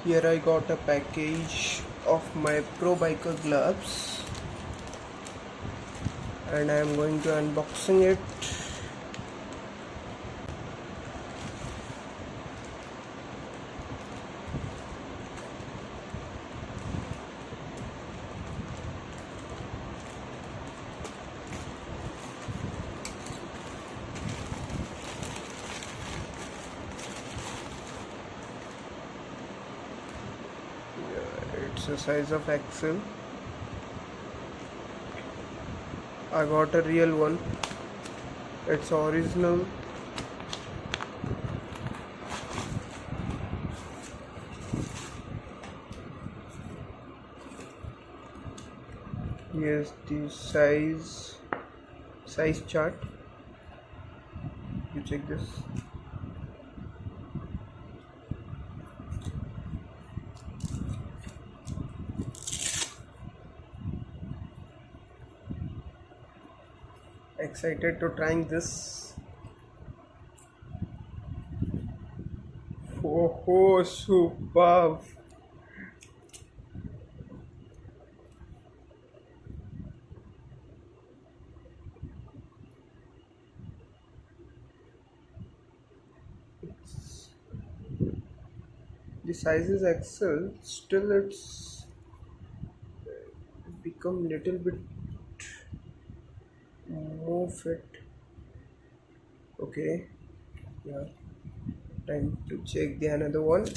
Here I got a package of my Pro Biker gloves and I am going to unboxing it. It's a size of XL. I got a real one. It's original. Here's the size chart. You check this. Excited to trying this. Oh, superb. The size is XL, still it's become little bit more fit. Okay, yeah, time to check the another one.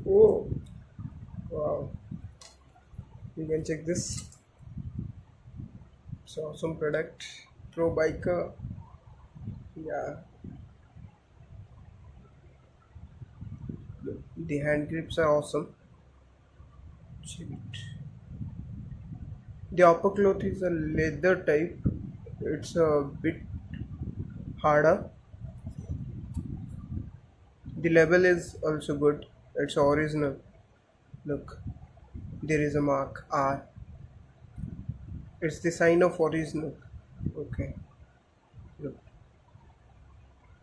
Oh, wow, you can check this. It's awesome product, Pro Biker. Yeah, the hand grips are awesome. Check it. The upper cloth is a leather type. It's a bit harder. The label is also good. It's original. Look, there is a mark R. It's the sign of original. Okay, look.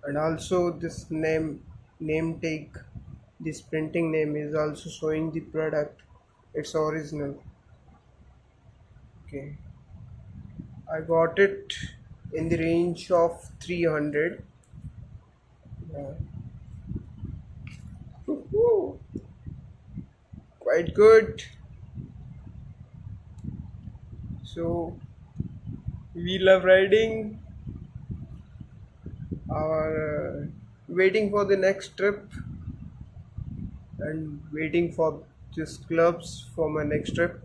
And also this name tag, this printing name is also showing the product. It's original. Okay, I got it in the range of 300. Yeah. Woo-hoo. Quite good. So we love riding. Our waiting for the next trip and waiting for these clubs for my next trip.